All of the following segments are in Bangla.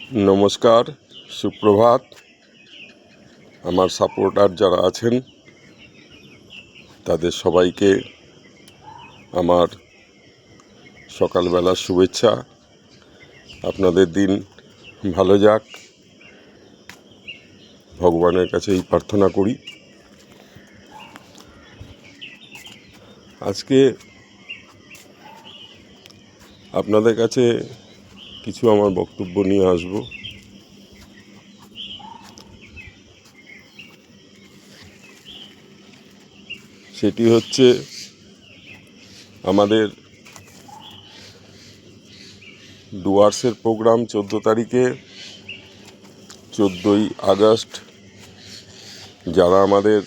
নমস্কার, সুপ্রভাত। আমার সাপোর্টার যারা আছেন তাদের সবাইকে আমার সকালবেলার শুভেচ্ছা। আপনাদের দিন ভালো যাক, ভগবানের কাছে এই প্রার্থনা করি। আজকে আপনাদের কাছে কিছু আমার বক্তব্য নিয়ে আসব। সেটি হচ্ছে আমাদের ডুয়ার্সের প্রোগ্রাম 14 তারিখে, 14ই আগস্ট। যারা আমাদের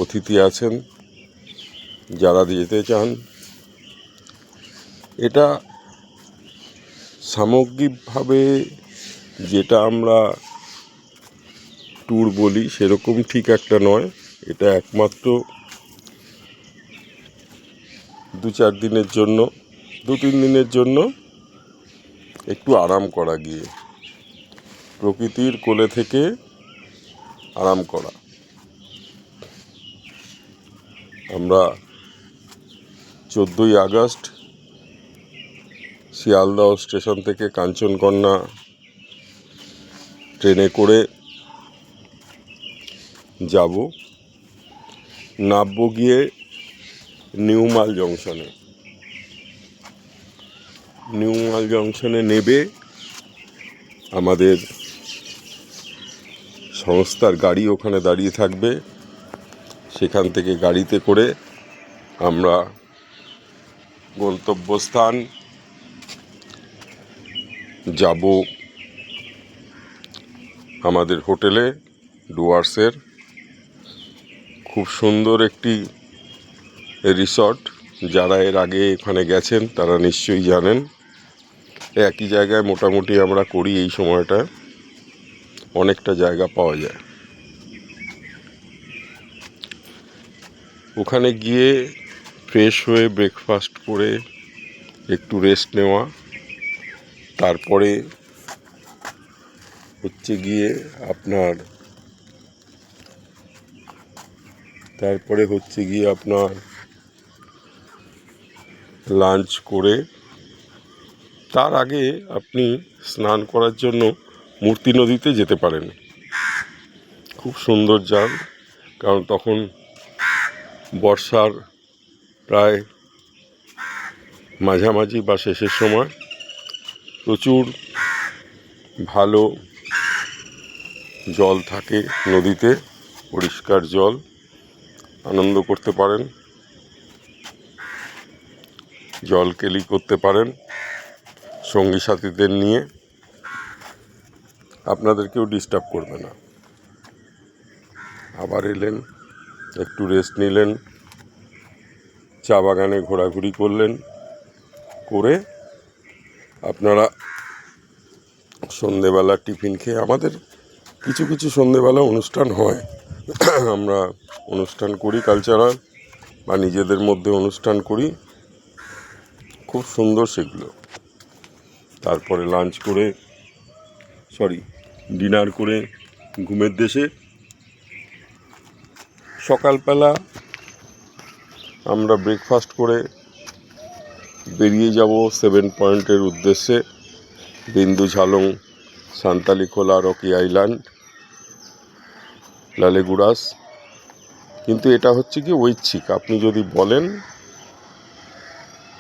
অতিথি আছেন, যারা যেতে চান, এটা সামগ্রিকভাবে যেটা আমরা ট্যুর বলি সেরকম ঠিক একটা নয়। এটা একমাত্র 2-4 দিনের জন্য, 2-3 দিনের জন্য একটু আরাম করা, গিয়ে প্রকৃতির কোলে থেকে আরাম করা। আমরা 14ই আগস্ট শিয়ালদহ স্টেশন থেকে কাঞ্চনকন্যা ট্রেনে করে যাব, নামবো গিয়ে নিউমাল জংশনে নেবে আমাদের সংস্থার গাড়ি ওখানে দাঁড়িয়ে থাকবে। সেখান থেকে গাড়িতে করে আমরা গন্তব্যস্থান যাব আমাদের হোটেলে, ডুয়ার্সের খুব সুন্দর একটি রিসর্ট। যারা এর আগে এখানে গেছেন তারা নিশ্চয়ই জানেন। একই জায়গায় মোটামুটি আমরা করি, এই সময়টা অনেকটা জায়গা পাওয়া যায়। ওখানে গিয়ে ফ্রেশ হয়ে ব্রেকফাস্ট করে একটু রেস্ট নেওয়া, তারপরে হচ্ছে গিয়ে আপনার লাঞ্চ করে তার আগে আপনি স্নান করার জন্য মূর্তি নদীতে যেতে পারেন। খুব সুন্দর যান, কারণ তখন বর্ষার প্রায় মাঝামাঝি বা শেষের সময় প্রচুর ভালো জল থাকে নদীতে, পরিষ্কার জল, আনন্দ করতে পারেন, জল কেলি করতে পারেন সঙ্গী সাথীদের নিয়ে। আপনাদেরকেও ডিস্টার্ব করবে না। আবার এলেন, একটু রেস্ট নিলেন, চা বাগানে ঘোরাঘুরি করলেন, করে আপনারা সন্ধেবেলা টিফিন খেয়ে, আমাদের কিছু কিছু সন্ধেবেলা অনুষ্ঠান হয়, আমরা অনুষ্ঠান করি কালচারাল বা নিজেদের মধ্যে অনুষ্ঠান করি, খুব সুন্দর সেগুলো। তারপরে ডিনার করে ঘুমের দেশে সকালবেলা আমরা ব্রেকফাস্ট করে বেরিয়ে যাব 7 পয়েন্টের উদ্দেশ্যে, বিন্দুঝালং, সান্তালিখোলা, রকি আইল্যান্ড, লালেগুড়াস। কিন্তু এটা হচ্ছে কি ঐচ্ছিক, আপনি যদি বলেন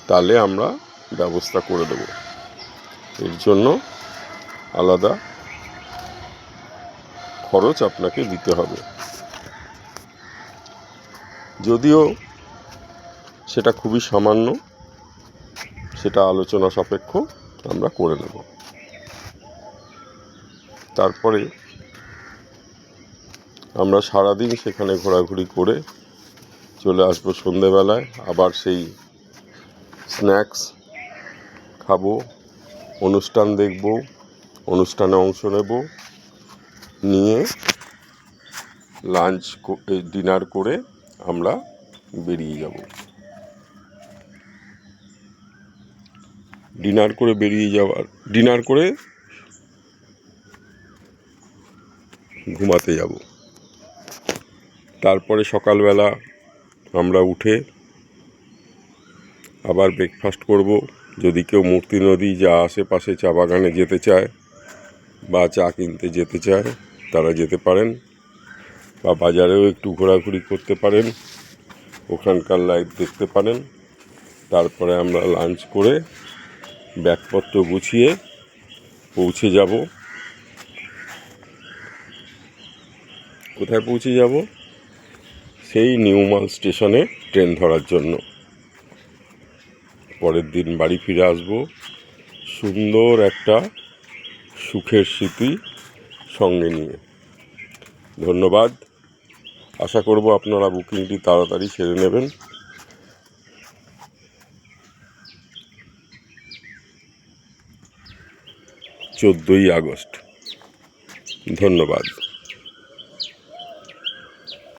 তাহলে আমরা ব্যবস্থা করে দেব। এর জন্য আলাদা খরচ আপনাকে দিতে হবে, যদিও সেটা খুবই সামান্য, সেটা আলোচনা সাপেক্ষ, আমরা করে নেব। তারপরে আমরা সারাদিন সেখানে ঘোরাঘুরি করে চলে আসবো সন্ধেবেলায়। আবার সেই স্ন্যাক্স খাবো, অনুষ্ঠান দেখব, অনুষ্ঠানে অংশ নেব, নিয়ে ডিনার করে আমরা বেরিয়ে যাব। ডিনার করে বেরিয়ে যাওয়ার, ডিনার করে ঘুমাতে যাব। তারপরে সকালবেলা আমরা উঠে আবার ব্রেকফাস্ট করব। যদি কেউ মূর্তি নদী যা আশেপাশে চা বাগানে যেতে চায় বা চা কিনতে যেতে চায় তারা যেতে পারেন, বা বাজারেও একটু ঘোরাঘুরি করতে পারেন, ওখানকার লাইফ দেখতে পারেন। তারপরে আমরা লাঞ্চ করে ব্যাগপত্র গুছিয়ে পৌঁছে যাব। কোথায় পৌঁছে যাব? সেই নিউমাল স্টেশনে ট্রেন ধরার জন্য। পরের দিন বাড়ি ফিরে আসব সুন্দর একটা সুখের স্মৃতি সঙ্গে নিয়ে। ধন্যবাদ। আশা করব আপনারা বুকিংটি তাড়াতাড়ি সেরে নেবেন। 14ই আগস্ট। ধন্যবাদ।